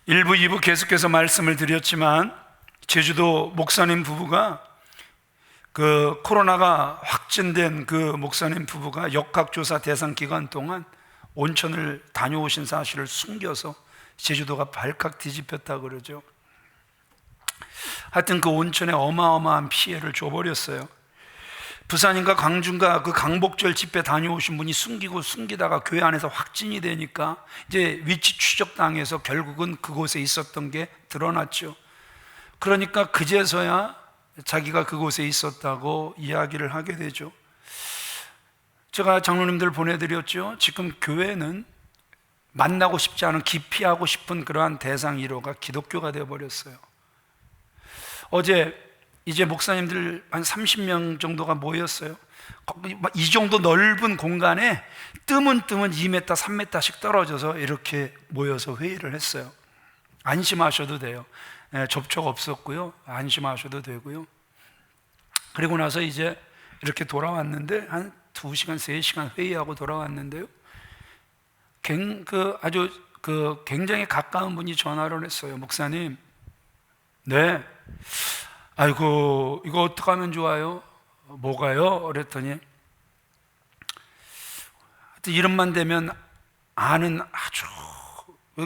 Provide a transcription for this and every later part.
1부, 2부 계속해서 말씀을 드렸지만 제주도 목사님 부부가 그 코로나가 확진된 그 목사님 부부가 역학조사 대상 기간 동안 온천을 다녀오신 사실을 숨겨서 제주도가 발칵 뒤집혔다고 그러죠. 하여튼 그 온천에 어마어마한 피해를 줘버렸어요. 부산인가 광주인가 그 강복절 집회 다녀오신 분이 숨기다가 교회 안에서 확진이 되니까 이제 위치 추적당해서 결국은 그곳에 있었던 게 드러났죠. 그러니까 그제서야 자기가 그곳에 있었다고 이야기를 하게 되죠. 제가 장로님들 보내드렸죠. 지금 교회는 만나고 싶지 않은, 기피하고 싶은 그러한 대상 1호가 기독교가 되어버렸어요. 어제 이제 목사님들 한 30명 정도가 모였어요. 이 정도 넓은 공간에 뜸은 2m, 3m씩 떨어져서 이렇게 모여서 회의를 했어요. 안심하셔도 돼요. 접촉 없었고요. 안심하셔도 되고요. 그리고 나서 이제 이렇게 돌아왔는데 한 2시간, 3시간 회의하고 돌아왔는데요. 아주 굉장히 가까운 분이 전화를 했어요. 목사님, 네, 아이고 이거 어떡하면 좋아요? 뭐가요? 그랬더니 이름만 되면 아는 아주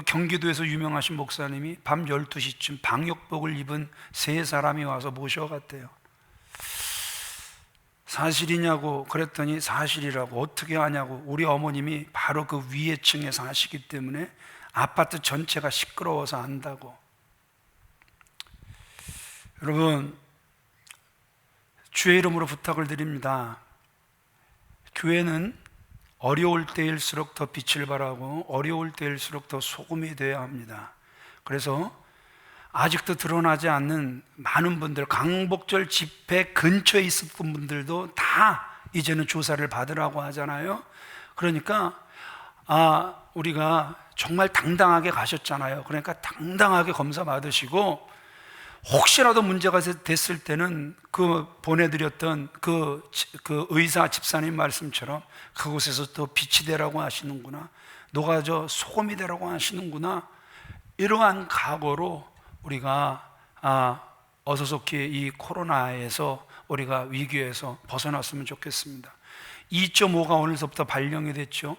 경기도에서 유명하신 목사님이 밤 12시쯤 방역복을 입은 3사람이 와서 모셔갔대요. 사실이냐고 그랬더니 사실이라고. 어떻게 하냐고. 우리 어머님이 바로 그 위에 층에 사시기 때문에 아파트 전체가 시끄러워서 안다고. 여러분, 주의 이름으로 부탁을 드립니다. 교회는 어려울 때일수록 더 빛을 발하고 어려울 때일수록 더 소금이 되어야 합니다. 그래서 아직도 드러나지 않는 많은 분들, 강복절 집회 근처에 있었던 분들도 다 이제는 조사를 받으라고 하잖아요. 그러니까 우리가 정말 당당하게 가셨잖아요. 그러니까 당당하게 검사 받으시고 혹시라도 문제가 됐을 때는 그 보내드렸던 그 의사 집사님 말씀처럼 그곳에서 또 빛이 되라고 하시는구나, 녹아져 소금이 되라고 하시는구나, 이러한 각오로 우리가 어서속히 이 코로나에서 우리가 위기에서 벗어났으면 좋겠습니다. 2.5가 오늘서부터 발령이 됐죠.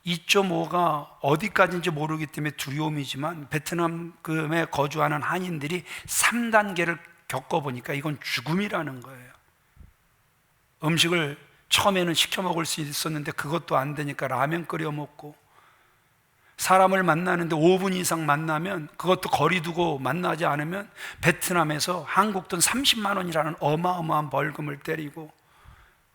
2.5가 어디까지인지 모르기 때문에 두려움이지만 베트남에 거주하는 한인들이 3단계를 겪어보니까 이건 죽음이라는 거예요. 음식을 처음에는 시켜 먹을 수 있었는데 그것도 안 되니까 라면 끓여 먹고, 사람을 만나는데 5분 이상 만나면 그것도 거리 두고 만나지 않으면 베트남에서 한국 돈 30만 원이라는 어마어마한 벌금을 때리고,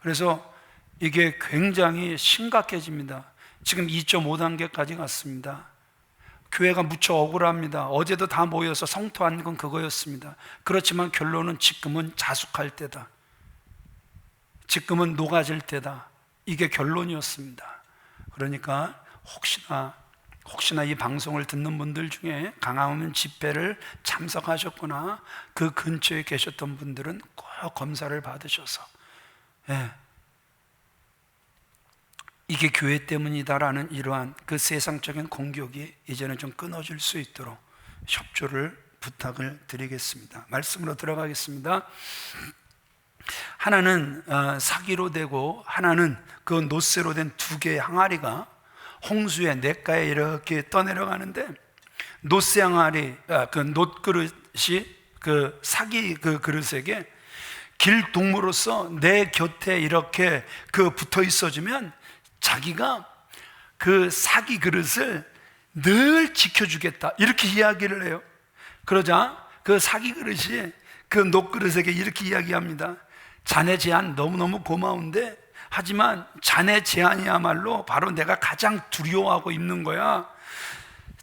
그래서 이게 굉장히 심각해집니다. 지금 2.5단계까지 갔습니다. 교회가 무척 억울합니다. 어제도 다 모여서 성토한 건 그거였습니다. 그렇지만 결론은 지금은 자숙할 때다, 지금은 녹아질 때다, 이게 결론이었습니다. 그러니까 혹시나 이 방송을 듣는 분들 중에 강화문 집회를 참석하셨거나 그 근처에 계셨던 분들은 꼭 검사를 받으셔서 이게 교회 때문이다라는 이러한 그 세상적인 공격이 이제는 좀 끊어질 수 있도록 협조를 부탁을 드리겠습니다. 말씀으로 들어가겠습니다. 하나는 사기로 되고 하나는 그 노쇠로 된 2개의 항아리가 홍수의 냇가에 이렇게 떠내려가는데, 노쇠 항아리, 그 놋그릇이 그 사기 그 그릇에게 길 동무로서 내 곁에 이렇게 붙어 있어주면 자기가 그 사기 그릇을 늘 지켜주겠다, 이렇게 이야기를 해요. 그러자 그 사기 그릇이 그 놋그릇에게 이렇게 이야기합니다. 자네 제안 너무너무 고마운데, 하지만 자네 제안이야말로 바로 내가 가장 두려워하고 있는 거야.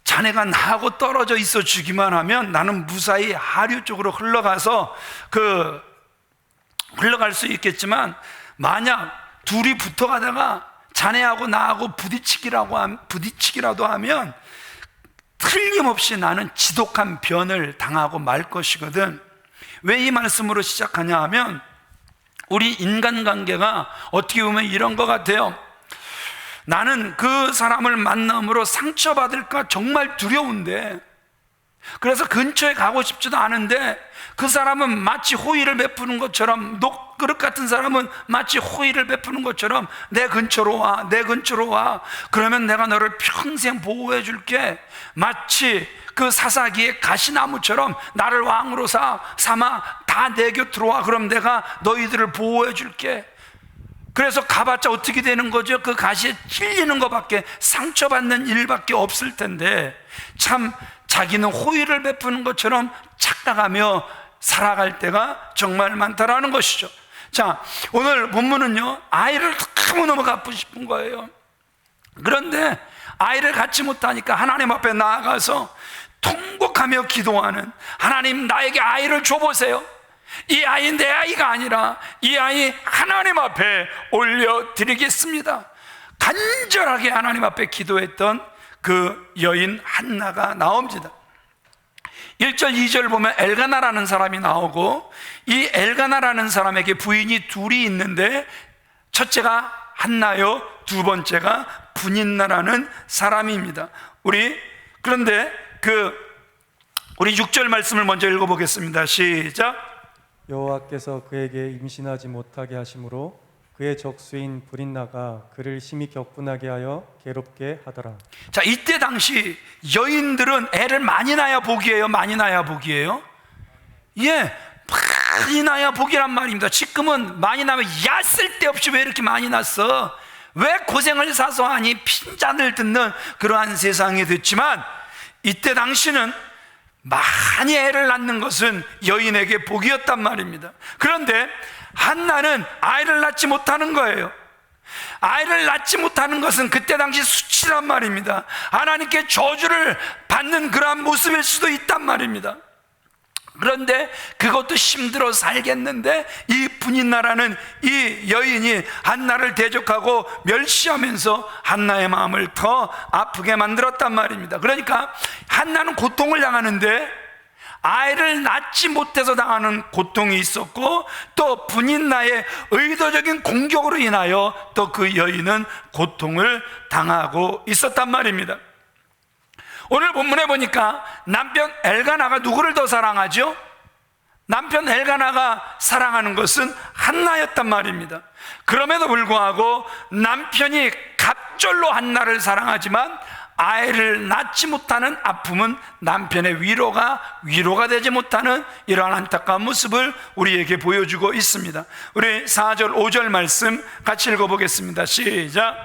자네가 나하고 떨어져 있어 주기만 하면 나는 무사히 하류 쪽으로 흘러가서 흘러갈 수 있겠지만, 만약 둘이 붙어가다가 자네하고 나하고 부딪히기라도 하면 틀림없이 나는 지독한 변을 당하고 말 것이거든. 왜 이 말씀으로 시작하냐 하면, 우리 인간관계가 어떻게 보면 이런 것 같아요. 나는 그 사람을 만남으로 상처받을까 정말 두려운데 그래서 근처에 가고 싶지도 않은데 그 사람은 마치 호의를 베푸는 것처럼, 녹그릇 같은 사람은 마치 호의를 베푸는 것처럼 내 근처로 와, 내 근처로 와. 그러면 내가 너를 평생 보호해 줄게. 마치 그 사사기의 가시나무처럼 나를 왕으로 삼아 다 내 곁으로 와. 그럼 내가 너희들을 보호해 줄게. 그래서 가봤자 어떻게 되는 거죠? 그 가시에 찔리는 것밖에, 상처받는 일밖에 없을 텐데 참 자기는 호의를 베푸는 것처럼 착각하며 살아갈 때가 정말 많다라는 것이죠. 자, 오늘 본문은요, 아이를 너무너무 갖고 싶은 거예요. 그런데 아이를 갖지 못하니까 하나님 앞에 나아가서 통곡하며 기도하는, 하나님 나에게 아이를 줘보세요. 이 아이 내 아이가 아니라 이 아이 하나님 앞에 올려드리겠습니다. 간절하게 하나님 앞에 기도했던 그 여인 한나가 나옵니다. 1절 2절 보면 엘가나라는 사람이 나오고, 이 엘가나라는 사람에게 부인이 둘이 있는데 첫째가 한나요, 두 번째가 분인나라는 사람입니다. 그런데 우리 6절 말씀을 먼저 읽어보겠습니다. 시작. 여호와께서 그에게 임신하지 못하게 하심으로 그의 적수인 브린나가 그를 심히 격분하게 하여 괴롭게 하더라. 자, 이때 당시 여인들은 애를 많이 낳아야 복이에요, 많이 낳아야 복이에요? 예, 많이 낳아야 복이란 말입니다. 지금은 많이 낳으면 야 쓸데없이 왜 이렇게 많이 낳았어? 왜 고생을 사서 하니? 핀잔을 듣는 그러한 세상이 됐지만, 이때 당시는 많이 애를 낳는 것은 여인에게 복이었단 말입니다. 그런데 한나는 아이를 낳지 못하는 거예요. 아이를 낳지 못하는 것은 그때 당시 수치란 말입니다. 하나님께 저주를 받는 그러한 모습일 수도 있단 말입니다. 그런데 그것도 힘들어 살겠는데 이 분인나라는 이 여인이 한나를 대적하고 멸시하면서 한나의 마음을 더 아프게 만들었단 말입니다. 그러니까 한나는 고통을 당하는데 아이를 낳지 못해서 당하는 고통이 있었고, 또 분인나의 의도적인 공격으로 인하여 또 그 여인은 고통을 당하고 있었단 말입니다. 오늘 본문에 보니까 남편 엘가나가 누구를 더 사랑하죠? 남편 엘가나가 사랑하는 것은 한나였단 말입니다. 그럼에도 불구하고 남편이 갑절로 한나를 사랑하지만 아이를 낳지 못하는 아픔은 남편의 위로가 되지 못하는 이러한 안타까운 모습을 우리에게 보여주고 있습니다. 우리 4절 5절 말씀 같이 읽어보겠습니다. 시작.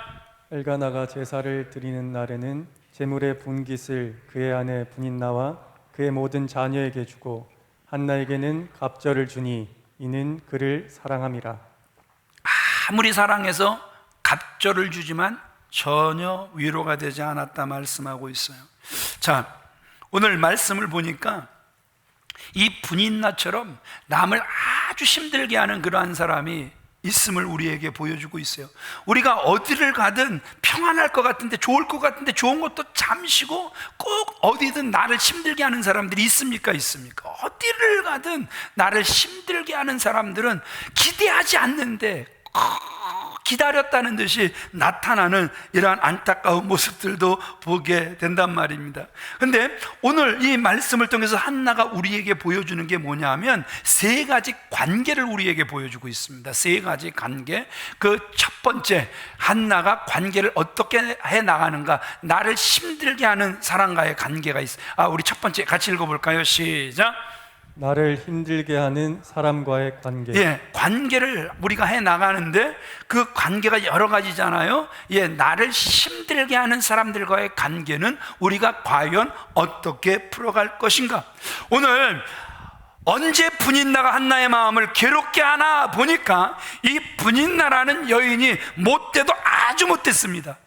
엘가나가 제사를 드리는 날에는 제물의 분깃을 그의 아내 분인나와 그의 모든 자녀에게 주고 한나에게는 갑절을 주니 이는 그를 사랑함이라. 아무리 사랑해서 갑절을 주지만 전혀 위로가 되지 않았다 말씀하고 있어요. 자, 오늘 말씀을 보니까 이 분인나처럼 남을 아주 힘들게 하는 그러한 사람이 있음을 우리에게 보여주고 있어요. 우리가 어디를 가든 평안할 것 같은데, 좋을 것 같은데, 좋은 것도 잠시고 꼭 어디든 나를 힘들게 하는 사람들이 있습니까? 어디를 가든 나를 힘들게 하는 사람들은 기대하지 않는데 기다렸다는 듯이 나타나는 이러한 안타까운 모습들도 보게 된단 말입니다. 그런데 오늘 이 말씀을 통해서 한나가 우리에게 보여주는 게 뭐냐면 세 가지 관계를 우리에게 보여주고 있습니다. 세 가지 관계. 그 첫 번째, 한나가 관계를 어떻게 해 나가는가, 나를 힘들게 하는 사람과의 관계가 있어요. 우리 첫 번째 같이 읽어볼까요? 시작. 나를 힘들게 하는 사람과의 관계. 예, 관계를 우리가 해 나가는데 그 관계가 여러 가지잖아요. 예, 나를 힘들게 하는 사람들과의 관계는 우리가 과연 어떻게 풀어갈 것인가? 오늘 언제 분인나가 한나의 마음을 괴롭게 하나 보니까 이 분인나라는 여인이 못돼도 아주 못됐습니다.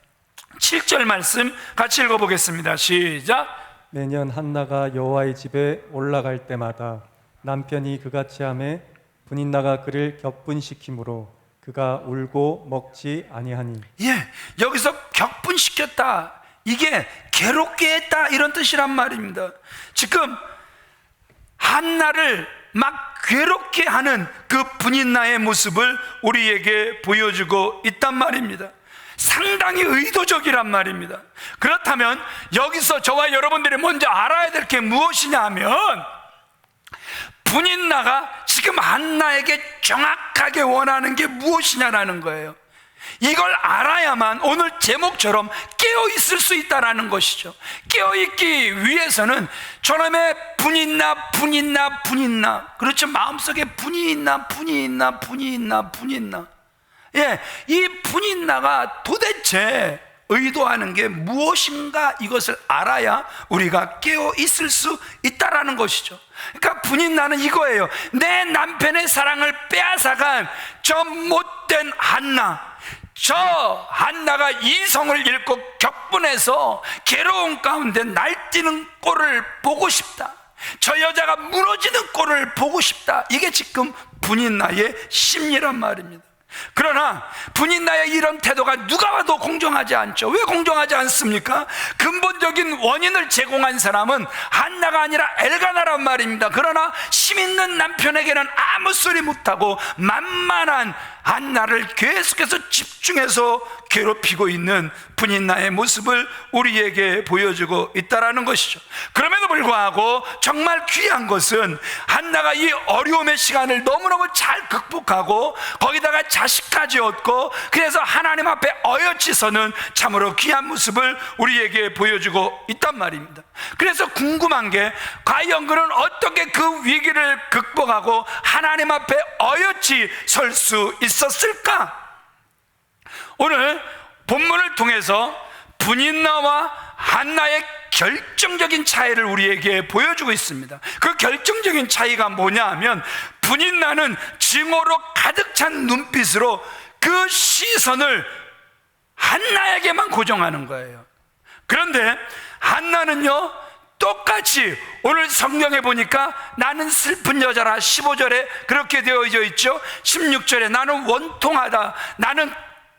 7절 말씀 같이 읽어보겠습니다. 시작. 매년 한나가 여호와의 집에 올라갈 때마다 남편이 그같이 하매 분인나가 그를 격분시키므로 그가 울고 먹지 아니하니. 예, 여기서 격분시켰다, 이게 괴롭게 했다, 이런 뜻이란 말입니다. 지금 한나를 막 괴롭게 하는 그 분인나의 모습을 우리에게 보여주고 있단 말입니다. 상당히 의도적이란 말입니다. 그렇다면 여기서 저와 여러분들이 먼저 알아야 될 게 무엇이냐 하면, 분인나가 지금 한나에게 정확하게 원하는 게 무엇이냐라는 거예요. 이걸 알아야만 오늘 제목처럼 깨어있을 수 있다는 것이죠. 깨어있기 위해서는 저놈의 분인나 그렇죠. 마음속에 분이 있나. 예, 이 분인나가 도대체 의도하는 게 무엇인가, 이것을 알아야 우리가 깨어 있을 수 있다라는 것이죠. 그러니까 분인나는 이거예요. 내 남편의 사랑을 빼앗아간 저 못된 한나, 저 한나가 이성을 잃고 격분해서 괴로운 가운데 날뛰는 꼴을 보고 싶다. 저 여자가 무너지는 꼴을 보고 싶다. 이게 지금 분인나의 심리란 말입니다. 그러나 분인나의 이런 태도가 누가 봐도 공정하지 않죠. 왜 공정하지 않습니까? 근본적인 원인을 제공한 사람은 한나가 아니라 엘가나란 말입니다. 그러나 심 있는 남편에게는 아무 소리 못하고 만만한 한나를 계속해서 집중해서 괴롭히고 있는 분인나의 모습을 우리에게 보여주고 있다는 것이죠. 그럼에도 불구하고 정말 귀한 것은 한나가 이 어려움의 시간을 너무너무 잘 극복하고 거기다가 자식까지 얻고, 그래서 하나님 앞에 어여치서는 참으로 귀한 모습을 우리에게 보여주고 있단 말입니다. 그래서 궁금한 게, 과연 그는 어떻게 그 위기를 극복하고 하나님 앞에 어여치 설 수 있었을까? 오늘 본문을 통해서 분인나와 한나의 결정적인 차이를 우리에게 보여주고 있습니다. 그 결정적인 차이가 뭐냐 하면, 분인나는 증오로 가득 찬 눈빛으로 그 시선을 한나에게만 고정하는 거예요. 그런데 한나는요, 똑같이 오늘 성경에 보니까 나는 슬픈 여자라 15절에 그렇게 되어져 있죠. 16절에 나는 원통하다, 나는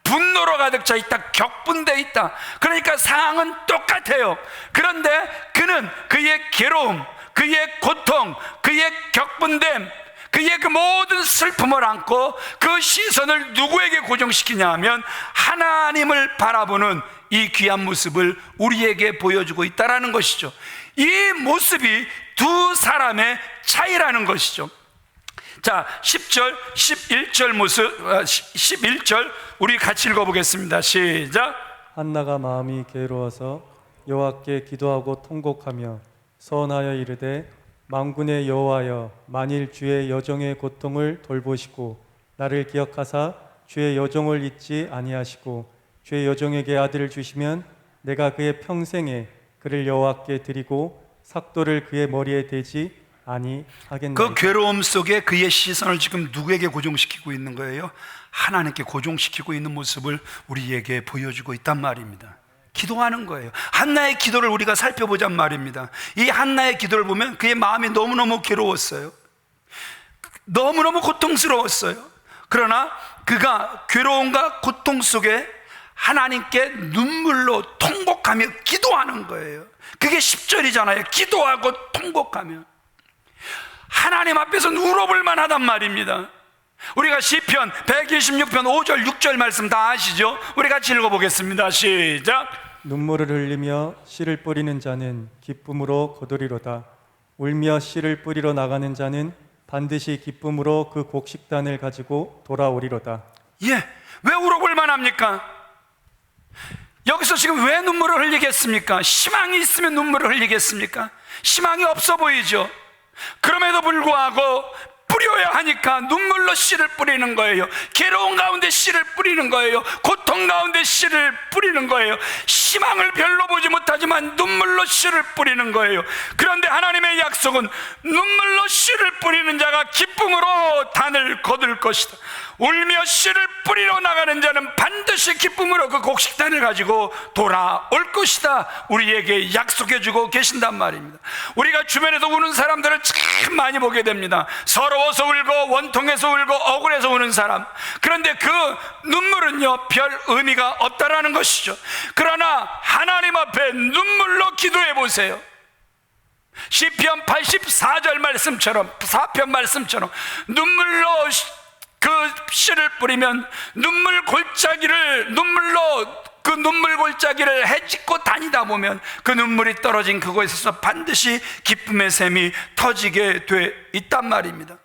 분노로 가득 차 있다, 격분돼 있다. 그러니까 상황은 똑같아요. 그런데 그는 그의 괴로움, 그의 고통, 그의 격분됨, 그의 그 모든 슬픔을 안고 그 시선을 누구에게 고정시키냐 하면 하나님을 바라보는 이 귀한 모습을 우리에게 보여주고 있다는 것이죠. 이 모습이 두 사람의 차이라는 것이죠. 자, 10절, 11절 모습, 11절 우리 같이 읽어보겠습니다. 시작. 한나가 마음이 괴로워서 여호와께 기도하고 통곡하며 서원하여 이르되, 만군의 여호와여, 만일 주의 여종의 고통을 돌보시고 나를 기억하사 주의 여종을 잊지 아니하시고 주의 여종에게 아들을 주시면 내가 그의 평생에 그를 여호와께 드리고 삭도를 그의 머리에 대지 아니하겠나이다. 그 괴로움 속에 그의 시선을 지금 누구에게 고정시키고 있는 거예요? 하나님께 고정시키고 있는 모습을 우리에게 보여주고 있단 말입니다. 기도하는 거예요. 한나의 기도를 우리가 살펴보잔 말입니다. 이 한나의 기도를 보면 그의 마음이 너무너무 괴로웠어요. 너무너무 고통스러웠어요. 그러나 그가 괴로움과 고통 속에 하나님께 눈물로 통곡하며 기도하는 거예요. 그게 10절이잖아요. 기도하고 통곡하며 하나님 앞에서 울어볼 만하단 말입니다. 우리가 시편 126편 5절 6절 말씀 다 아시죠? 우리 같이 읽어보겠습니다. 시작. 눈물을 흘리며 씨를 뿌리는 자는 기쁨으로 거두리로다. 울며 씨를 뿌리러 나가는 자는 반드시 기쁨으로 그 곡식단을 가지고 돌아오리로다. 예, 왜 울어볼 만합니까? 여기서 지금 왜 눈물을 흘리겠습니까? 희망이 있으면 눈물을 흘리겠습니까? 희망이 없어 보이죠? 그럼에도 불구하고 뿌려야 하니까 눈물로 씨를 뿌리는 거예요. 괴로운 가운데 씨를 뿌리는 거예요. 고통 가운데 씨를 뿌리는 거예요. 희망을 별로 보지 못하지만 눈물로 씨를 뿌리는 거예요. 그런데 하나님의 약속은 눈물로 씨를 뿌리는 자가 기쁨으로 단을 거둘 것이다. 울며 씨를 뿌리러 나가는 자는 반드시 기쁨으로 그 곡식단을 가지고 돌아올 것이다. 우리에게 약속해주고 계신단 말입니다. 우리가 주변에서 우는 사람들을 참 많이 보게 됩니다. 서러워서 울고 원통해서 울고 억울해서 우는 사람. 그런데 그 눈물은요 별 의미가 없다라는 것이죠. 그러나 하나님 앞에 눈물로 기도해 보세요. 시편 84절 말씀처럼, 4편 말씀처럼 눈물로 그 씨를 뿌리면 눈물 골짜기를 헤집고 다니다 보면 그 눈물이 떨어진 그곳에서 반드시 기쁨의 샘이 터지게 돼 있단 말입니다.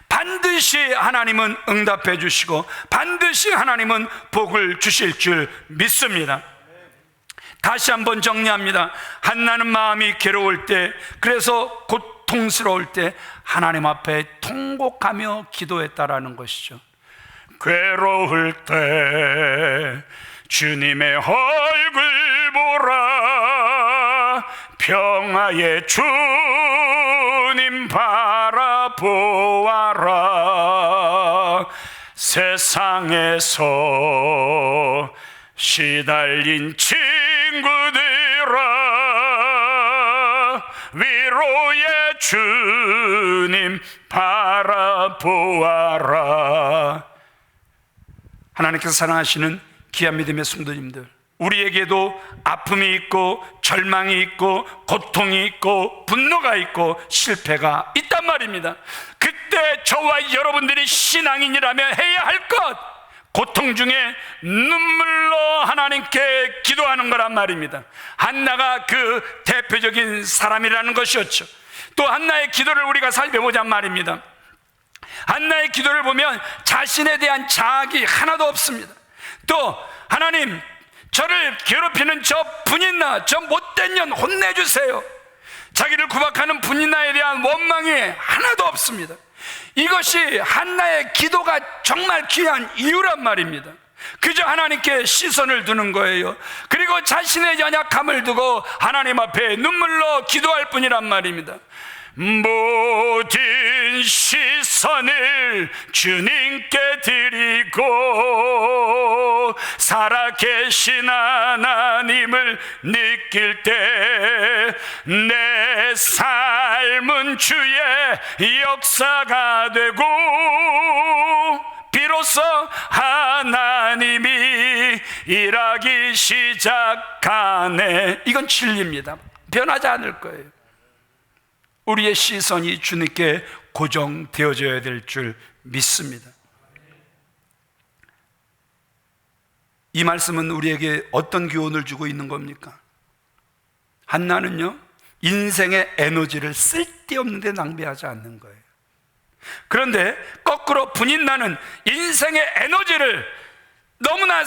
반드시 하나님은 응답해 주시고 반드시 하나님은 복을 주실 줄 믿습니다. 다시 한번 정리합니다. 한나는 마음이 괴로울 때, 그래서 고통스러울 때 하나님 앞에 통곡하며 기도했다라는 것이죠. 괴로울 때 주님의 얼굴 보라, 평화의 주님 바라보아라. 세상에서 시달린 친구들아, 위로의 주님 바라보아라. 하나님께서 사랑하시는 귀한 믿음의 성도님들, 우리에게도 아픔이 있고 절망이 있고 고통이 있고 분노가 있고 실패가 있단 말입니다. 그때 저와 여러분들이 신앙인이라면 해야 할 것, 고통 중에 눈물로 하나님께 기도하는 거란 말입니다. 한나가 그 대표적인 사람이라는 것이었죠. 또 한나의 기도를 우리가 살펴보자 말입니다. 한나의 기도를 보면 자신에 대한 자학이 하나도 없습니다. 또 하나님, 저를 괴롭히는 저 분인나, 저 못된 년 혼내주세요. 자기를 구박하는 분인나에 대한 원망이 하나도 없습니다. 이것이 한나의 기도가 정말 귀한 이유란 말입니다. 그저 하나님께 시선을 두는 거예요. 그리고 자신의 연약함을 두고 하나님 앞에 눈물로 기도할 뿐이란 말입니다. 모든 시선을 주님께 드리고 살아계신 하나님을 느낄 때 내 삶은 주의 역사가 되고 비로소 하나님이 일하기 시작하네. 이건 진리입니다. 변하지 않을 거예요. 우리의 시선이 주님께 고정되어져야 될 줄 믿습니다. 이 말씀은 우리에게 어떤 교훈을 주고 있는 겁니까? 한나는요, 인생의 에너지를 쓸데없는 데 낭비하지 않는 거예요. 그런데 거꾸로 분인나는 인생의 에너지를 너무나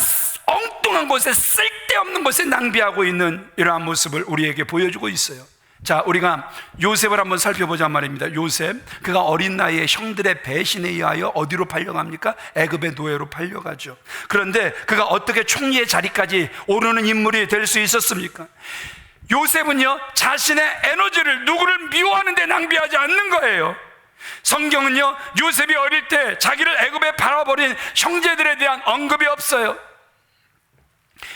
엉뚱한 곳에, 쓸데없는 곳에 낭비하고 있는 이러한 모습을 우리에게 보여주고 있어요. 자, 우리가 요셉을 한번 살펴보자 말입니다. 요셉, 그가 어린 나이에 형들의 배신에 의하여 어디로 팔려갑니까? 애굽의 노예로 팔려가죠. 그런데 그가 어떻게 총리의 자리까지 오르는 인물이 될 수 있었습니까? 요셉은요, 자신의 에너지를 누구를 미워하는 데 낭비하지 않는 거예요. 성경은요, 요셉이 어릴 때 자기를 애굽에 팔아버린 형제들에 대한 언급이 없어요.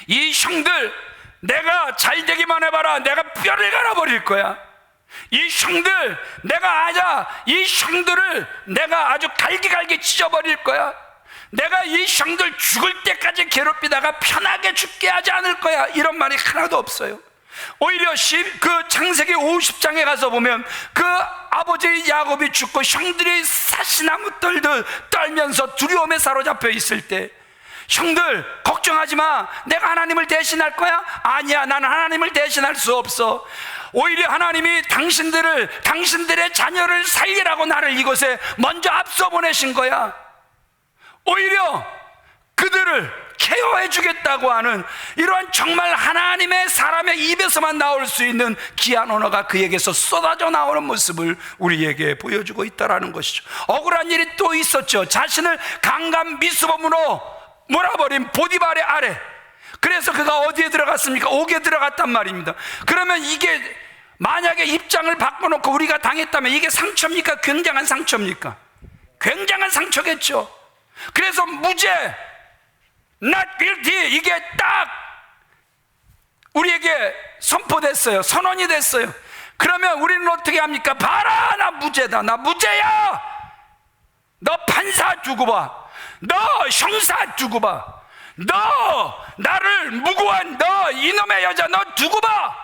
이 형들, 내가 잘 되기만 해봐라, 내가 뼈를 갈아버릴 거야. 이 형들, 이 형들을 내가 아주 갈기갈기 찢어버릴 거야. 내가 이 형들 죽을 때까지 괴롭히다가 편하게 죽게 하지 않을 거야. 이런 말이 하나도 없어요. 오히려 그 창세기 50장에 가서 보면 그 아버지 야곱이 죽고 형들이 사시나무 떨면서 두려움에 사로잡혀 있을 때, 형들 걱정하지 마, 내가 하나님을 대신할 거야? 아니야, 나는 하나님을 대신할 수 없어. 오히려 하나님이 당신들의 자녀를 살리라고 나를 이곳에 먼저 앞서 보내신 거야. 오히려 그들을 케어해 주겠다고 하는 이러한 정말 하나님의 사람의 입에서만 나올 수 있는 귀한 언어가 그에게서 쏟아져 나오는 모습을 우리에게 보여주고 있다는 것이죠. 억울한 일이 또 있었죠. 자신을 강간 미수범으로 몰아버린 보디발의 아래. 그래서 그가 어디에 들어갔습니까? 옥에 들어갔단 말입니다. 그러면 이게 만약에 입장을 바꿔놓고 우리가 당했다면 이게 상처입니까? 굉장한 상처입니까? 굉장한 상처겠죠. 그래서 무죄, not guilty, 이게 딱 우리에게 선포됐어요. 선언이 됐어요. 그러면 우리는 어떻게 합니까? 봐라, 나 무죄다, 나 무죄야. 너 판사 두고 봐, 너 형사 두고 봐, 너 나를 무고한 너 이놈의 여자 너 두고 봐.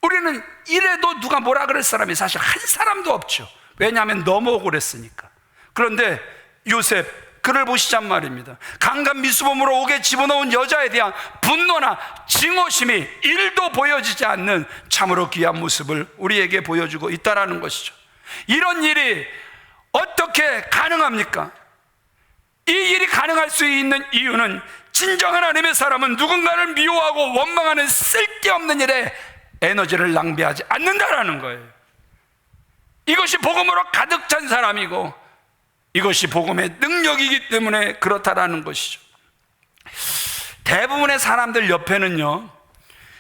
우리는 이래도 누가 뭐라 그럴 사람이 사실 한 사람도 없죠. 왜냐하면 너무 억울했으니까. 그런데 요셉 그를 보시잔 말입니다. 강간 미수범으로 옥에 집어넣은 여자에 대한 분노나 증오심이 1도 보여지지 않는 참으로 귀한 모습을 우리에게 보여주고 있다는 것이죠. 이런 일이 어떻게 가능합니까? 이 일이 가능할 수 있는 이유는 진정한 하나님의 사람은 누군가를 미워하고 원망하는 쓸데없는 일에 에너지를 낭비하지 않는다라는 거예요. 이것이 복음으로 가득 찬 사람이고 이것이 복음의 능력이기 때문에 그렇다라는 것이죠. 대부분의 사람들 옆에는요,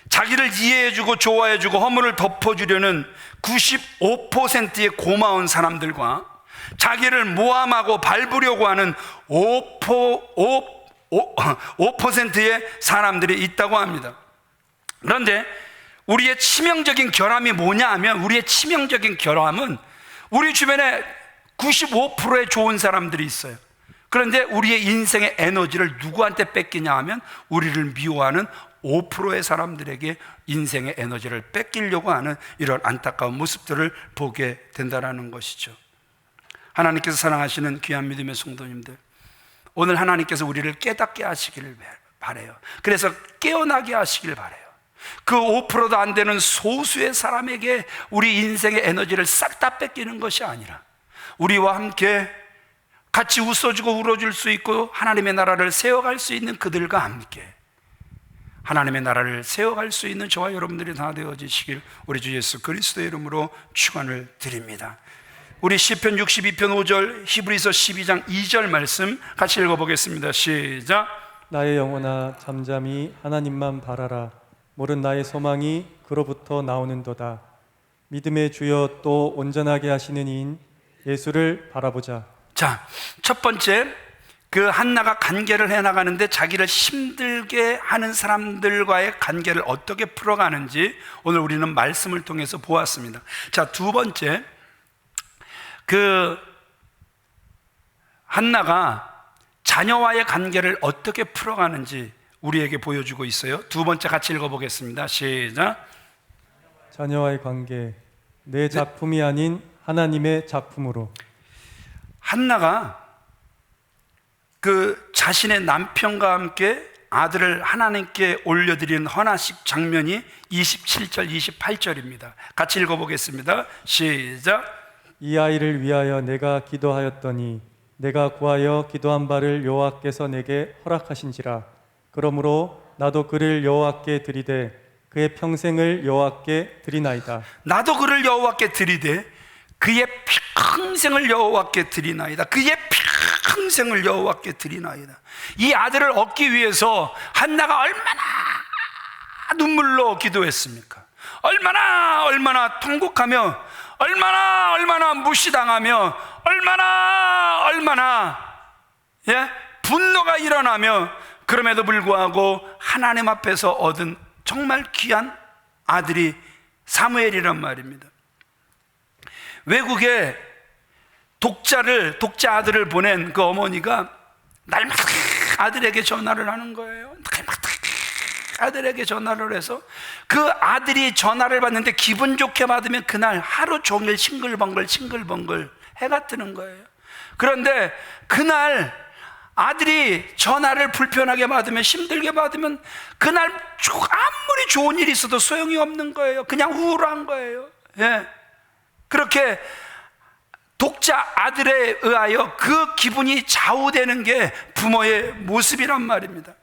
자기를 이해해주고 좋아해주고 허물을 덮어주려는 95%의 고마운 사람들과 자기를 모함하고 밟으려고 하는 5%의 사람들이 있다고 합니다. 그런데 우리의 치명적인 결함이 뭐냐 하면, 우리의 치명적인 결함은 우리 주변에 95%의 좋은 사람들이 있어요. 그런데 우리의 인생의 에너지를 누구한테 뺏기냐 하면 우리를 미워하는 5%의 사람들에게 인생의 에너지를 뺏기려고 하는 이런 안타까운 모습들을 보게 된다는 것이죠. 하나님께서 사랑하시는 귀한 믿음의 성도님들, 오늘 하나님께서 우리를 깨닫게 하시기를 바라요. 그래서 깨어나게 하시길 바라요. 그 5%도 안 되는 소수의 사람에게 우리 인생의 에너지를 싹 다 뺏기는 것이 아니라 우리와 함께 같이 웃어주고 울어줄 수 있고 하나님의 나라를 세워갈 수 있는 그들과 함께 하나님의 나라를 세워갈 수 있는 저와 여러분들이 다 되어지시길 우리 주 예수 그리스도의 이름으로 축원을 드립니다. 우리 시편 62편 5절, 히브리서 12장 2절 말씀 같이 읽어보겠습니다. 시작. 나의 영혼아 잠잠히 하나님만 바라라. 모른 나의 소망이 그로부터 나오는도다. 믿음의 주여 또 온전하게 하시는 이인 예수를 바라보자. 자, 첫 번째, 그 한나가 관계를 해나가는데 자기를 힘들게 하는 사람들과의 관계를 어떻게 풀어가는지 오늘 우리는 말씀을 통해서 보았습니다. 자, 두 번째, 그 한나가 자녀와의 관계를 어떻게 풀어가는지 우리에게 보여주고 있어요. 두 번째 같이 읽어보겠습니다. 시작. 자녀와의 관계, 내 작품이 아닌 하나님의 작품으로. 한나가 그 자신의 남편과 함께 아들을 하나님께 올려드리는 헌화식 장면이 27절, 28절입니다. 같이 읽어보겠습니다. 시작. 이 아이를 위하여 내가 기도하였더니 내가 구하여 기도한 바를 여호와께서 내게 허락하신지라. 그러므로 나도 그를 여호와께 드리되 그의 평생을 여호와께 드리나이다. 나도 그를 여호와께 드리되 그의 평생을 여호와께 드리나이다. 그의 평생을 여호와께 드리나이다. 이 아들을 얻기 위해서 한나가 얼마나 눈물로 기도했습니까? 얼마나 통곡하며 얼마나 무시당하며 얼마나 분노가 일어나며 그럼에도 불구하고 하나님 앞에서 얻은 정말 귀한 아들이 사무엘이란 말입니다. 외국에 독자 아들을 보낸 그 어머니가 날마다 아들에게 전화를 하는 거예요. 날마다 아들에게 전화를 해서 그 아들이 전화를 받는데 기분 좋게 받으면 그날 하루 종일 싱글벙글 해가 뜨는 거예요. 그런데 그날 아들이 전화를 불편하게 받으면, 힘들게 받으면 그날 아무리 좋은 일이 있어도 소용이 없는 거예요. 그냥 우울한 거예요. 그렇게 독자 아들에 의하여 그 기분이 좌우되는 게 부모의 모습이란 말입니다.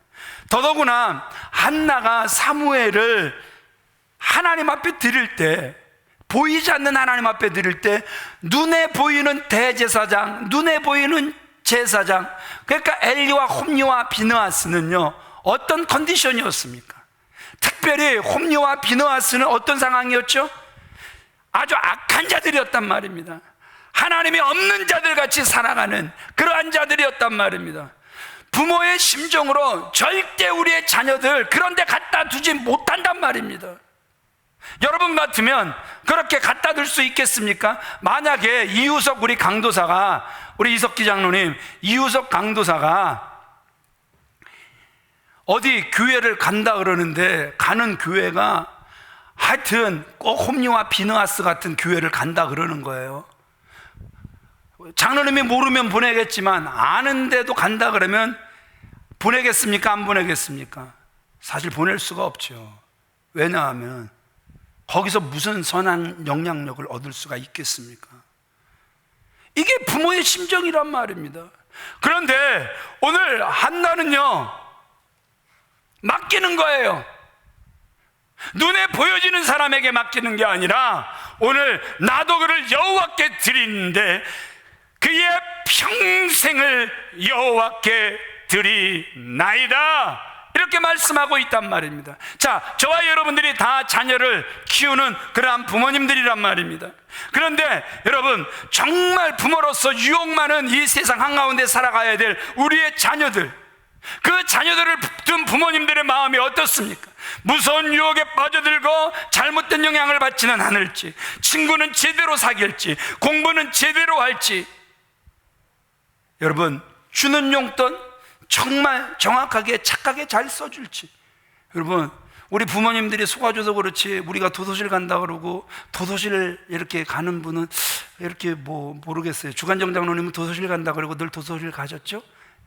더더구나 한나가 사무엘을 하나님 앞에 드릴 때, 보이지 않는 하나님 앞에 드릴 때 눈에 보이는 대제사장, 눈에 보이는 제사장, 그러니까 엘리와 홈리와 비느하스는요 어떤 컨디션이었습니까? 특별히 홈리와 비느하스는 어떤 상황이었죠? 아주 악한 자들이었단 말입니다. 하나님이 없는 자들 같이 살아가는 그러한 자들이었단 말입니다. 부모의 심정으로 절대 우리의 자녀들 그런 데 갖다 두지 못한단 말입니다. 여러분 같으면 그렇게 갖다 둘 수 있겠습니까? 만약에 이우석 우리 강도사가, 우리 이석기 장로님, 이우석 강도사가 어디 교회를 간다 그러는데 가는 교회가 하여튼 꼭 홈리와 비느하스 같은 교회를 간다 그러는 거예요. 장로님이 모르면 보내겠지만 아는데도 간다 그러면 보내겠습니까? 안 보내겠습니까? 사실 보낼 수가 없죠. 왜냐하면 거기서 무슨 선한 영향력을 얻을 수가 있겠습니까? 이게 부모의 심정이란 말입니다. 그런데 오늘 한나는요, 맡기는 거예요. 눈에 보여지는 사람에게 맡기는 게 아니라 오늘 나도 그를 여호와께 드리는데 그의 평생을 여호와께 드리나이다, 이렇게 말씀하고 있단 말입니다. 자, 저와 여러분들이 다 자녀를 키우는 그러한 부모님들이란 말입니다. 그런데 여러분, 정말 부모로서 유혹 많은 이 세상 한가운데 살아가야 될 우리의 자녀들, 그 자녀들을 둔 부모님들의 마음이 어떻습니까? 무서운 유혹에 빠져들고 잘못된 영향을 받지는 않을지, 친구는 제대로 사귈지, 공부는 제대로 할지, 여러분 주는 용돈 정말 정확하게 착하게 잘 써줄지. 여러분, 우리 부모님들이 속아줘서 그렇지 우리가 도서실 간다 그러고, 도서실 이렇게 가는 분은 이렇게 모르겠어요. 주간정 장로님은 도서실 간다 그러고 늘 도서실 가셨죠?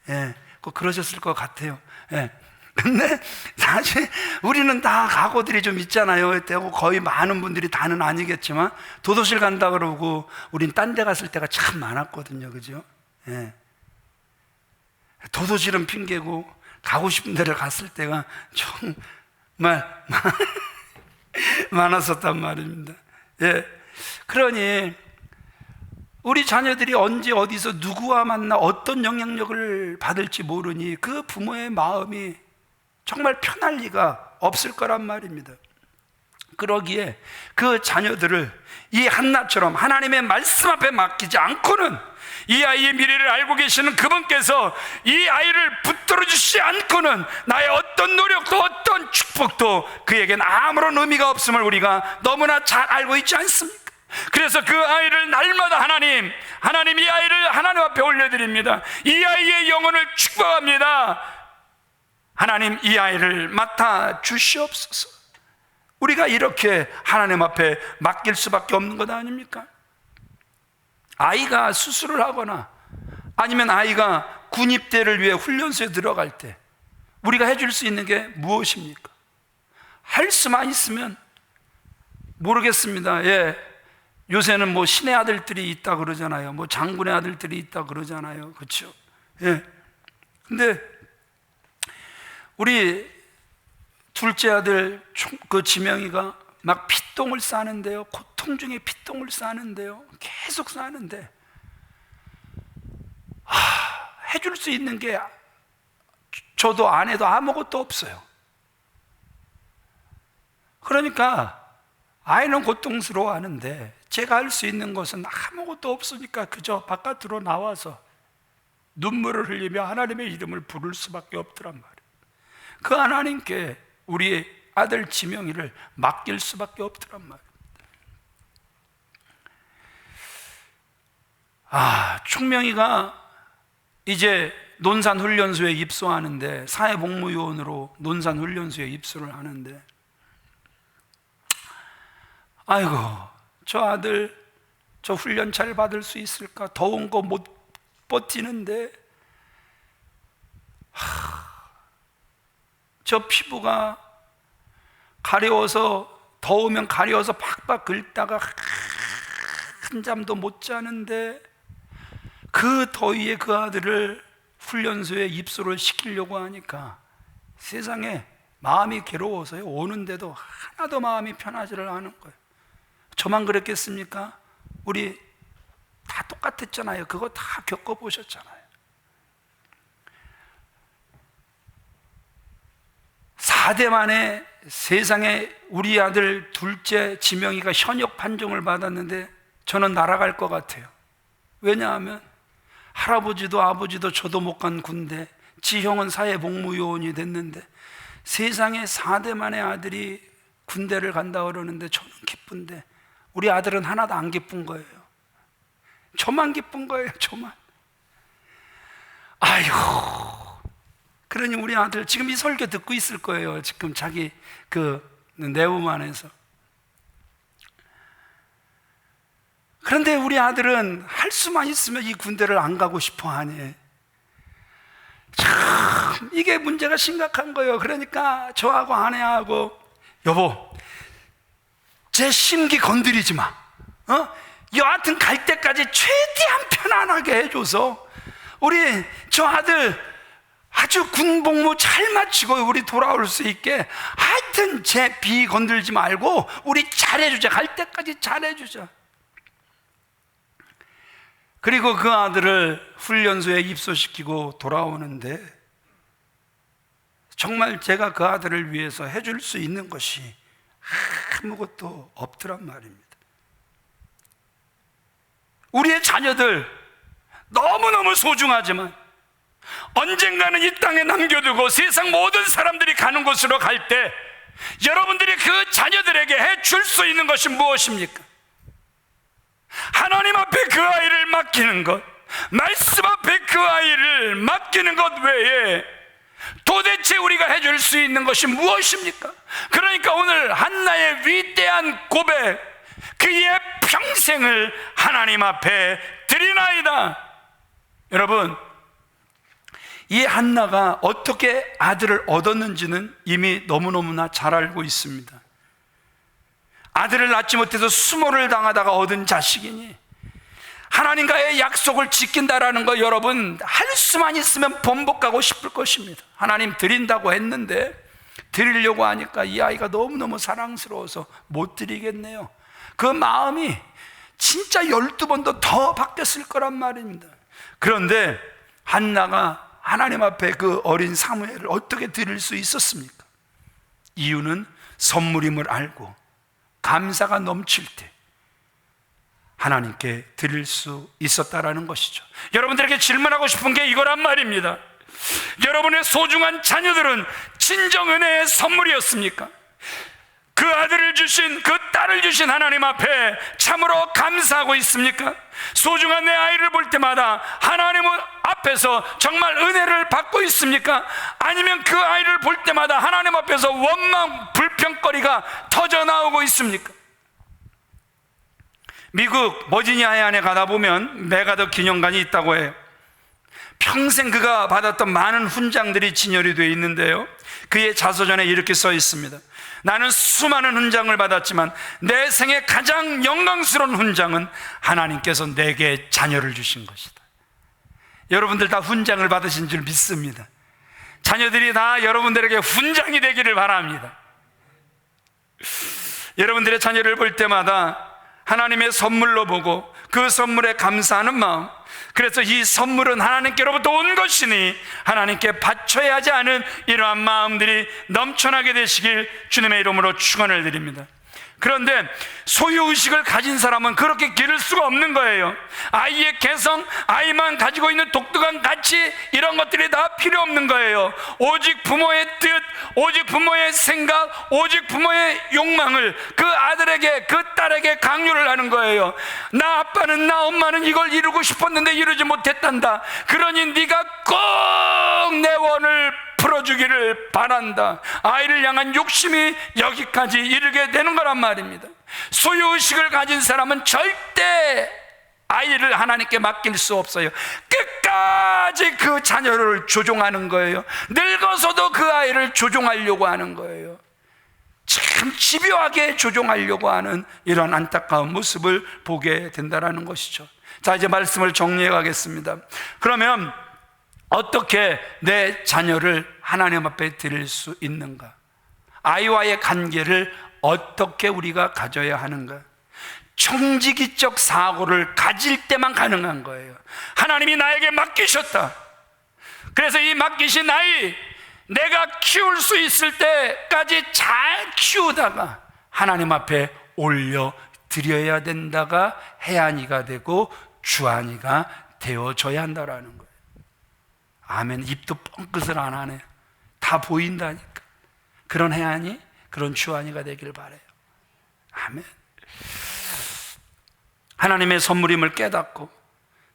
예, 꼭 그러셨을 것 같아요. 예. 근데 사실 우리는 다 각오들이 좀 있잖아요. 거의 많은 분들이 다는 아니겠지만 도서실 간다 그러고 우린 딴 데 갔을 때가 참 많았거든요. 그죠? 예. 도서실은 핑계고 가고 싶은 데를 갔을 때가 정말 많았었단 말입니다. 예. 그러니 우리 자녀들이 언제 어디서 누구와 만나 어떤 영향력을 받을지 모르니 그 부모의 마음이 정말 편할 리가 없을 거란 말입니다. 그러기에 그 자녀들을 이 한나처럼 하나님의 말씀 앞에 맡기지 않고는, 이 아이의 미래를 알고 계시는 그분께서 이 아이를 붙들어 주시지 않고는 나의 어떤 노력도 어떤 축복도 그에겐 아무런 의미가 없음을 우리가 너무나 잘 알고 있지 않습니까? 그래서 그 아이를 날마다 하나님 이 아이를 하나님 앞에 올려드립니다. 이 아이의 영혼을 축복합니다. 하나님 이 아이를 맡아 주시옵소서. 우리가 이렇게 하나님 앞에 맡길 수밖에 없는 것 아닙니까? 아이가 수술을 하거나 아니면 아이가 군입대를 위해 훈련소에 들어갈 때 우리가 해줄 수 있는 게 무엇입니까? 할 수만 있으면 모르겠습니다. 예. 요새는 신의 아들들이 있다 그러잖아요. 장군의 아들들이 있다 그러잖아요. 그렇죠? 예. 근데 우리 둘째 아들 그 지명이가 막 피똥을 싸는데요. 고통 중에 피똥을 싸는데요. 계속 싸는데 해줄 수 있는 게 저도 안 해도 아무것도 없어요. 그러니까 아이는 고통스러워하는데 제가 할 수 있는 것은 아무것도 없으니까 그저 바깥으로 나와서 눈물을 흘리며 하나님의 이름을 부를 수밖에 없더란 말이에요. 그 하나님께 우리 아들 지명이를 맡길 수밖에 없더란 말입니다. 총명이가 이제 논산훈련소에 입소하는데, 사회복무요원으로 논산훈련소에 입소를 하는데, 아이고 저 아들 저 훈련 잘 받을 수 있을까? 더운 거 못 버티는데 저 피부가 가려워서, 더우면 가려워서 팍팍 긁다가 한잠도 못 자는데 그 더위에 그 아들을 훈련소에 입소를 시키려고 하니까 세상에 마음이 괴로워서요, 오는데도 하나도 마음이 편하지를 않은 거예요. 저만 그랬겠습니까? 우리 다 똑같았잖아요. 그거 다 겪어보셨잖아요. 4대 만에 세상에 우리 아들 둘째 지명이가 현역 판정을 받았는데 저는 날아갈 것 같아요. 왜냐하면 할아버지도 아버지도 저도 못 간 군대, 지형은 사회복무요원이 됐는데 세상에 4대 만의 아들이 군대를 간다 그러는데 저는 기쁜데 우리 아들은 하나도 안 기쁜 거예요. 저만 기쁜 거예요. 저만. 아이고, 그러니 우리 아들 지금 이 설교 듣고 있을 거예요. 지금 자기 그 내움 안에서. 그런데 우리 아들은 할 수만 있으면 이 군대를 안 가고 싶어 하네. 참 이게 문제가 심각한 거예요. 그러니까 저하고 아내하고, 여보, 제 심기 건드리지 마. 여하튼 갈 때까지 최대한 편안하게 해줘서 우리 저 아들 아주 군복무 잘 마치고 우리 돌아올 수 있게 하여튼 제 비 건들지 말고 우리 잘해주자. 갈 때까지 잘해주자. 그리고 그 아들을 훈련소에 입소시키고 돌아오는데 정말 제가 그 아들을 위해서 해줄 수 있는 것이 아무것도 없더란 말입니다. 우리의 자녀들 너무너무 소중하지만 언젠가는 이 땅에 남겨두고 세상 모든 사람들이 가는 곳으로 갈 때 여러분들이 그 자녀들에게 해줄 수 있는 것이 무엇입니까? 하나님 앞에 그 아이를 맡기는 것, 말씀 앞에 그 아이를 맡기는 것 외에 도대체 우리가 해줄 수 있는 것이 무엇입니까? 그러니까 오늘 한나의 위대한 고백, 그의 평생을 하나님 앞에 드리나이다. 여러분, 이 한나가 어떻게 아들을 얻었는지는 이미 너무너무나 잘 알고 있습니다. 아들을 낳지 못해서 수모를 당하다가 얻은 자식이니 하나님과의 약속을 지킨다라는 거 여러분 할 수만 있으면 번복하고 싶을 것입니다. 하나님 드린다고 했는데 드리려고 하니까 이 아이가 너무너무 사랑스러워서 못 드리겠네요. 그 마음이 진짜 12번도 더 바뀌었을 거란 말입니다. 그런데 한나가 하나님 앞에 그 어린 사무엘을 어떻게 드릴 수 있었습니까? 이유는 선물임을 알고 감사가 넘칠 때 하나님께 드릴 수 있었다라는 것이죠. 여러분들에게 질문하고 싶은 게 이거란 말입니다. 여러분의 소중한 자녀들은 진정 은혜의 선물이었습니까? 그 아들을 주신, 그 딸을 주신 하나님 앞에 참으로 감사하고 있습니까? 소중한 내 아이를 볼 때마다 하나님 앞에서 정말 은혜를 받고 있습니까? 아니면 그 아이를 볼 때마다 하나님 앞에서 원망, 불평거리가 터져 나오고 있습니까? 미국 버지니아 해안에 가다 보면 메가더 기념관이 있다고 해요. 평생 그가 받았던 많은 훈장들이 진열이 되어 있는데요, 그의 자서전에 이렇게 써 있습니다. 나는 수많은 훈장을 받았지만 내 생에 가장 영광스러운 훈장은 하나님께서 내게 자녀를 주신 것이다. 여러분들 다 훈장을 받으신 줄 믿습니다. 자녀들이 다 여러분들에게 훈장이 되기를 바랍니다. 여러분들의 자녀를 볼 때마다 하나님의 선물로 보고 그 선물에 감사하는 마음, 그래서 이 선물은 하나님께로부터 온 것이니 하나님께 바쳐야 하지 않은 이러한 마음들이 넘쳐나게 되시길 주님의 이름으로 축원을 드립니다. 그런데 소유의식을 가진 사람은 그렇게 기를 수가 없는 거예요. 아이의 개성, 아이만 가지고 있는 독특한 가치, 이런 것들이 다 필요 없는 거예요. 오직 부모의 뜻, 오직 부모의 생각, 오직 부모의 욕망을 그 아들에게, 그 딸에게 강요를 하는 거예요. 나 아빠는, 나 엄마는 이걸 이루고 싶었는데 이루지 못했단다. 그러니 네가 꼭 내 원을 풀어주기를 바란다. 아이를 향한 욕심이 여기까지 이르게 되는 거란 말입니다. 소유의식을 가진 사람은 절대 아이를 하나님께 맡길 수 없어요. 끝까지 그 자녀를 조종하는 거예요. 늙어서도 그 아이를 조종하려고 하는 거예요. 참 집요하게 조종하려고 하는 이런 안타까운 모습을 보게 된다는 것이죠. 자, 이제 말씀을 정리해 가겠습니다. 그러면 어떻게 내 자녀를 하나님 앞에 드릴 수 있는가? 아이와의 관계를 어떻게 우리가 가져야 하는가? 총지기적 사고를 가질 때만 가능한 거예요. 하나님이 나에게 맡기셨다. 그래서 이 맡기신 아이, 내가 키울 수 있을 때까지 잘 키우다가 하나님 앞에 올려드려야 된다가 해안이가 되고 주안이가 되어져야 한다라는 거예요. 아멘. 입도 뻥끗을 안 하네. 다 보인다니까. 그런 해안이, 그런 주안이가 되길 바라요. 아멘. 하나님의 선물임을 깨닫고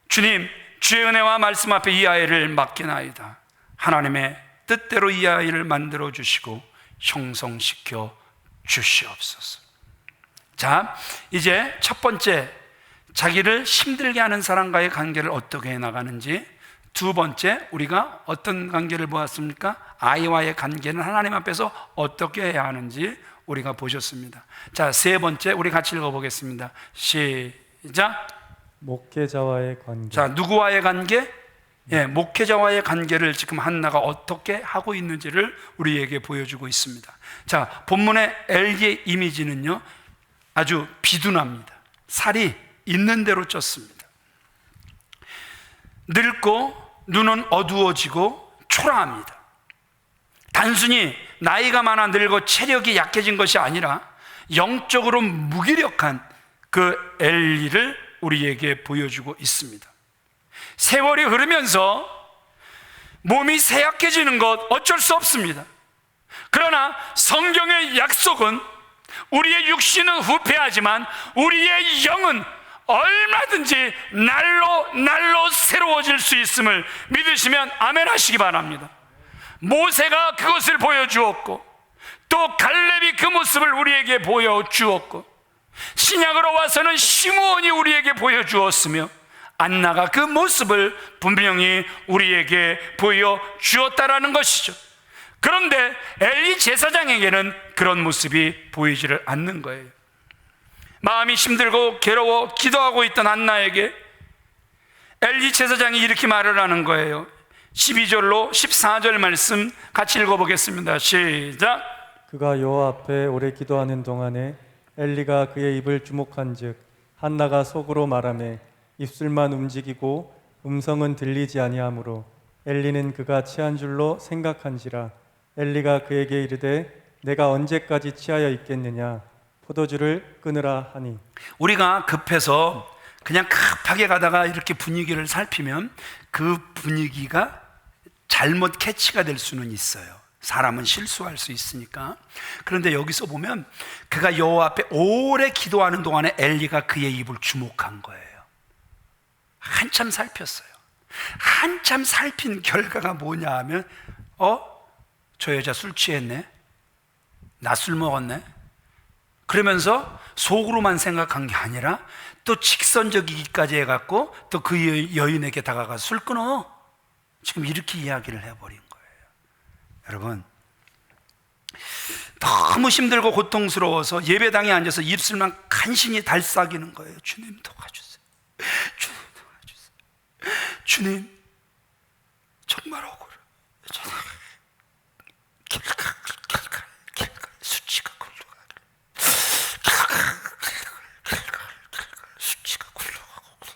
주님, 주의 은혜와 말씀 앞에 이 아이를 맡기나이다. 하나님의 뜻대로 이 아이를 만들어 주시고 형성시켜 주시옵소서. 자, 이제 첫 번째 자기를 힘들게 하는 사람과의 관계를 어떻게 해나가는지, 두 번째, 우리가 어떤 관계를 보았습니까? 아이와의 관계는 하나님 앞에서 어떻게 해야 하는지 우리가 보셨습니다. 자, 세 번째, 우리 같이 읽어보겠습니다. 시작. 목회자와의 관계. 자, 누구와의 관계? 예, 목회자와의 관계를 지금 한나가 어떻게 하고 있는지를 우리에게 보여주고 있습니다. 자, 본문의 엘리의 이미지는요, 아주 비둔합니다. 살이 있는 대로 쪘습니다. 늙고 눈은 어두워지고 초라합니다. 단순히 나이가 많아 늙어 체력이 약해진 것이 아니라 영적으로 무기력한 그 엘리를 우리에게 보여주고 있습니다. 세월이 흐르면서 몸이 쇠약해지는 것 어쩔 수 없습니다. 그러나 성경의 약속은 우리의 육신은 후패하지만 우리의 영은 얼마든지 날로 새로워질 수 있음을 믿으시면 아멘 하시기 바랍니다. 모세가 그것을 보여주었고, 또 갈렙이 그 모습을 우리에게 보여주었고, 신약으로 와서는 시므온이 우리에게 보여주었으며, 안나가 그 모습을 분명히 우리에게 보여주었다라는 것이죠. 그런데 엘리 제사장에게는 그런 모습이 보이지를 않는 거예요. 마음이 힘들고 괴로워 기도하고 있던 안나에게 엘리 제사장이 이렇게 말을 하는 거예요. 12절로 14절 말씀 같이 읽어보겠습니다. 시작. 그가 여호와 앞에 오래 기도하는 동안에 엘리가 그의 입을 주목한즉 한나가 속으로 말하매 입술만 움직이고 음성은 들리지 아니하므로 엘리는 그가 취한 줄로 생각한지라. 엘리가 그에게 이르되 내가 언제까지 취하여 있겠느냐, 포도주를 끊으라 하니. 우리가 급해서 그냥 급하게 가다가 이렇게 분위기를 살피면 그 분위기가 잘못 캐치가 될 수는 있어요. 사람은 실수할 수 있으니까. 그런데 여기서 보면 그가 여호와 앞에 오래 기도하는 동안에 엘리가 그의 입을 주목한 거예요. 한참 살폈어요. 한참 살핀 결과가 뭐냐 하면 저 여자 술 취했네, 나 술 먹었네, 그러면서 속으로만 생각한 게 아니라 또 직선적이기까지 해갖고 또 그 여인에게 다가가 술 끊어, 지금 이렇게 이야기를 해버린 거예요. 여러분, 너무 힘들고 고통스러워서 예배당에 앉아서 입술만 간신히 달싹이는 거예요. 주님 도와주세요, 주님 도와주세요, 주님 정말 억울해, 수치가 굴러가길, 수치가 굴러가고,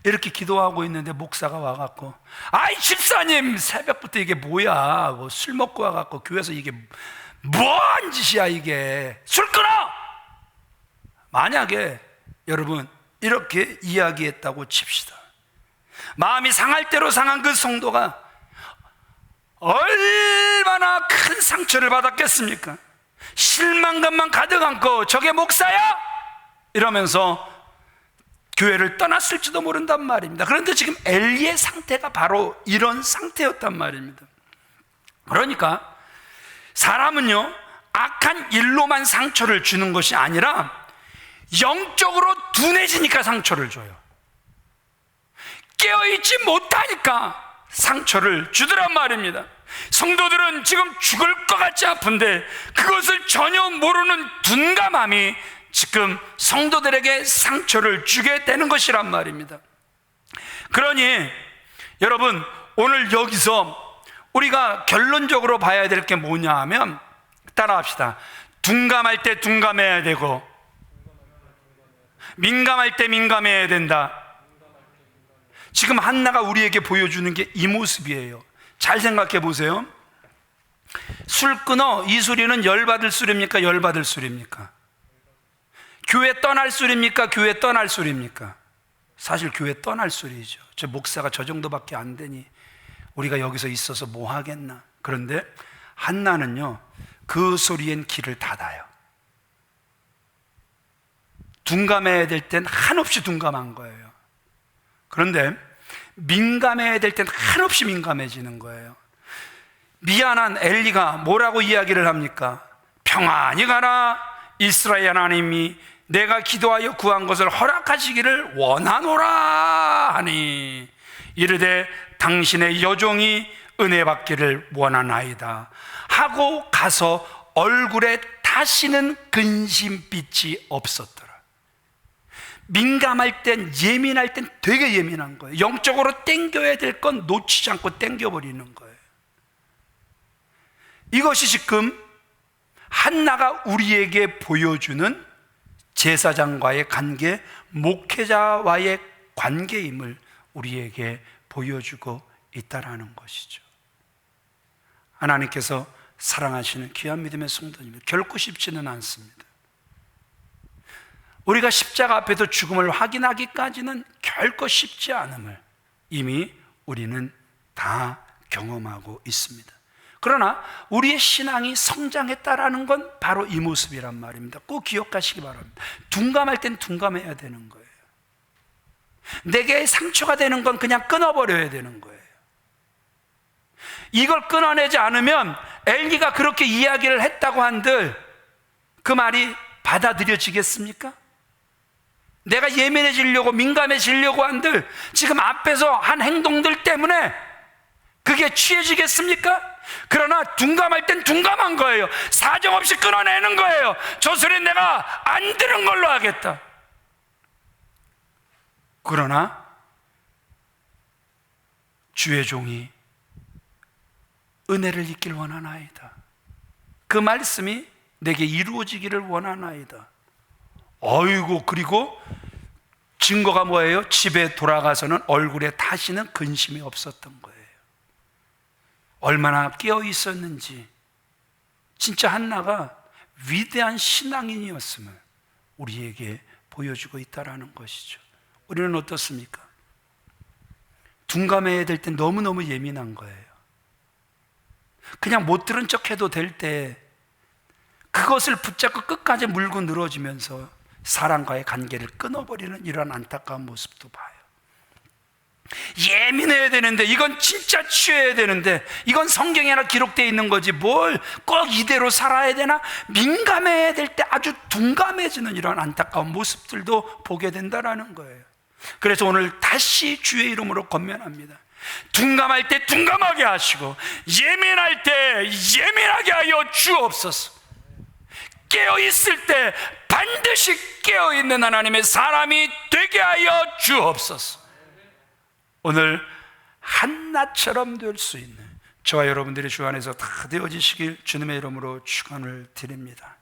이렇게 기도하고 있는데 목사가 와갖고, 아이 집사님 새벽부터 이게 뭐야, 뭐 술 먹고 와갖고 교회에서 이게 뭔 짓이야, 이게 술 끊어. 만약에 여러분 이렇게 이야기했다고 칩시다. 마음이 상할 대로 상한 그 성도가 얼마나 큰 상처를 받았겠습니까? 실망감만 가득 안고 저게 목사야? 이러면서 교회를 떠났을지도 모른단 말입니다. 그런데 지금 엘리의 상태가 바로 이런 상태였단 말입니다. 그러니까 사람은요, 악한 일로만 상처를 주는 것이 아니라 영적으로 둔해지니까 상처를 줘요. 깨어있지 못하니까 상처를 주더란 말입니다. 성도들은 지금 죽을 것 같이 아픈데 그것을 전혀 모르는 둔감함이 지금 성도들에게 상처를 주게 되는 것이란 말입니다. 그러니 여러분, 오늘 여기서 우리가 결론적으로 봐야 될 게 뭐냐 하면, 따라합시다. 둔감할 때 둔감해야 되고, 민감할 때 민감해야 된다. 지금 한나가 우리에게 보여주는 게 이 모습이에요. 잘 생각해 보세요. 술 끊어, 이 소리는 열받을 소리입니까? 열받을 소리입니까? 교회 떠날 소리입니까? 교회 떠날 소리입니까? 사실 교회 떠날 소리죠. 저 목사가 저 정도밖에 안 되니 우리가 여기서 있어서 뭐 하겠나. 그런데 한나는요, 그 소리엔 귀를 닫아요. 둔감해야 될 땐 한없이 둔감한 거예요. 그런데 민감해야 될 땐 한없이 민감해지는 거예요. 미안한 엘리가 뭐라고 이야기를 합니까? 평안히 가라. 이스라엘 하나님이 내가 기도하여 구한 것을 허락하시기를 원하노라 하니 이르되 당신의 여종이 은혜 받기를 원하나이다 하고 가서 얼굴에 다시는 근심빛이 없었더라. 민감할 땐, 예민할 땐 되게 예민한 거예요. 영적으로 땡겨야 될 건 놓치지 않고 땡겨버리는 거예요. 이것이 지금 한나가 우리에게 보여주는 제사장과의 관계, 목회자와의 관계임을 우리에게 보여주고 있다라는 것이죠. 하나님께서 사랑하시는 귀한 믿음의 성도님들, 결코 쉽지는 않습니다. 우리가 십자가 앞에서 죽음을 확인하기까지는 결코 쉽지 않음을 이미 우리는 다 경험하고 있습니다. 그러나 우리의 신앙이 성장했다라는 건 바로 이 모습이란 말입니다. 꼭 기억하시기 바랍니다. 둔감할 땐 둔감해야 되는 거예요. 내게 상처가 되는 건 그냥 끊어버려야 되는 거예요. 이걸 끊어내지 않으면 엘리가 그렇게 이야기를 했다고 한들 그 말이 받아들여지겠습니까? 내가 예민해지려고, 민감해지려고 한들 지금 앞에서 한 행동들 때문에 그게 취해지겠습니까? 그러나 둔감할 땐 둔감한 거예요. 사정없이 끊어내는 거예요. 저 소리 내가 안 들은 걸로 하겠다. 그러나 주의 종이 은혜를 잊길 원하나이다. 그 말씀이 내게 이루어지기를 원하나이다. 어이구, 그리고 증거가 뭐예요? 집에 돌아가서는 얼굴에 다시는 근심이 없었던 거예요. 얼마나 깨어 있었는지. 진짜 한나가 위대한 신앙인이었음을 우리에게 보여주고 있다는 것이죠. 우리는 어떻습니까? 둔감해야 될 때 너무너무 예민한 거예요. 그냥 못 들은 척 해도 될 때 그것을 붙잡고 끝까지 물고 늘어지면서 사람과의 관계를 끊어버리는 이런 안타까운 모습도 봐요. 예민해야 되는데, 이건 진짜 취해야 되는데, 이건 성경에나 기록되어 있는 거지 뭘 꼭 이대로 살아야 되나? 민감해야 될 때 아주 둔감해지는 이런 안타까운 모습들도 보게 된다는 거예요. 그래서 오늘 다시 주의 이름으로 권면합니다. 둔감할 때 둔감하게 하시고, 예민할 때 예민하게 하여 주옵소서. 깨어있을 때 반드시 깨어있는 하나님의 사람이 되게 하여 주옵소서. 오늘 한나처럼 될 수 있는 저와 여러분들이 주 안에서 다 되어지시길 주님의 이름으로 축원을 드립니다.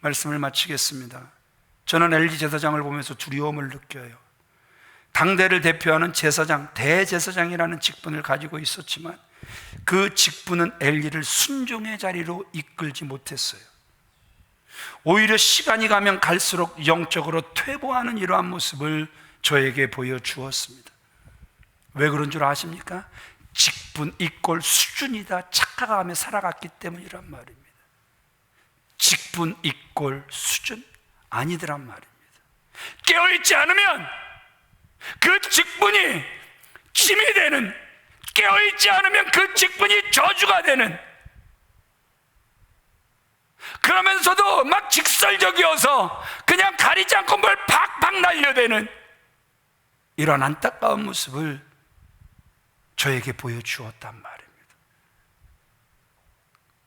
말씀을 마치겠습니다. 저는 엘리 제사장을 보면서 두려움을 느껴요. 당대를 대표하는 제사장, 대제사장이라는 직분을 가지고 있었지만 그 직분은 엘리를 순종의 자리로 이끌지 못했어요. 오히려 시간이 가면 갈수록 영적으로 퇴보하는 이러한 모습을 저에게 보여주었습니다. 왜 그런 줄 아십니까? 직분 이꼴 수준이다 착각하며 살아갔기 때문이란 말입니다. 직분 이꼴 수준 아니더란 말입니다. 깨어있지 않으면 그 직분이 짐이 되는, 깨어있지 않으면 그 직분이 저주가 되는, 그러면서도 막 직설적이어서 그냥 가리지 않고 뭘 팍팍 날려대는 이런 안타까운 모습을 저에게 보여주었단 말입니다.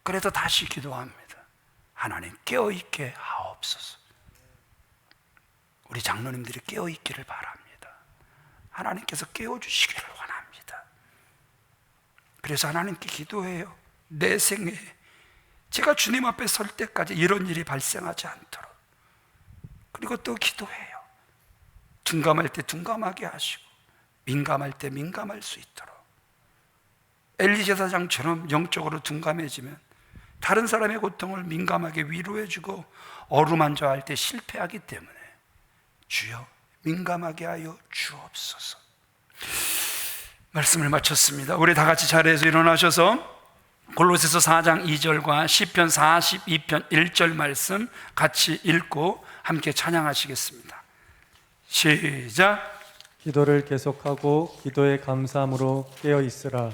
그래도 다시 기도합니다. 하나님 깨어있게 하옵소서. 우리 장로님들이 깨어있기를 바랍니다. 하나님께서 깨워주시기를 원합니다. 그래서 하나님께 기도해요. 내 생에 제가 주님 앞에 설 때까지 이런 일이 발생하지 않도록. 그리고 또 기도해요. 둔감할 때 둔감하게 하시고 민감할 때 민감할 수 있도록. 엘리 제사장처럼 영적으로 둔감해지면 다른 사람의 고통을 민감하게 위로해주고 어루만져 할 때 실패하기 때문에 주여 민감하게 하여 주옵소서. 말씀을 마쳤습니다. 우리 다 같이 자리에서 일어나셔서 골로새서 4장 2절과 시편 42편 1절 말씀 같이 읽고 함께 찬양하시겠습니다. 시작. 기도를 계속하고 기도에 감사함으로 깨어 있으라.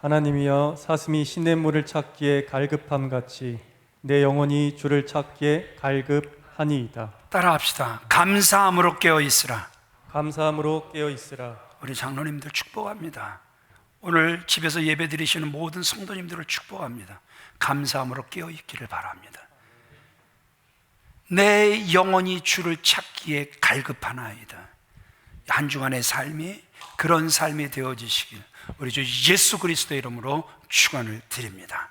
하나님이여 사슴이 시냇물을 찾기에 갈급함 같이 내 영혼이 주를 찾기에 갈급하니이다. 따라합시다. 감사함으로 깨어 있으라. 감사함으로 깨어 있으라. 우리 장로님들 축복합니다. 오늘 집에서 예배 드리시는 모든 성도님들을 축복합니다. 감사함으로 깨어 있기를 바랍니다. 내 영혼이 주를 찾기에 갈급하나이다. 한 주간의 삶이 그런 삶이 되어지시길 우리 주 예수 그리스도의 이름으로 축원을 드립니다.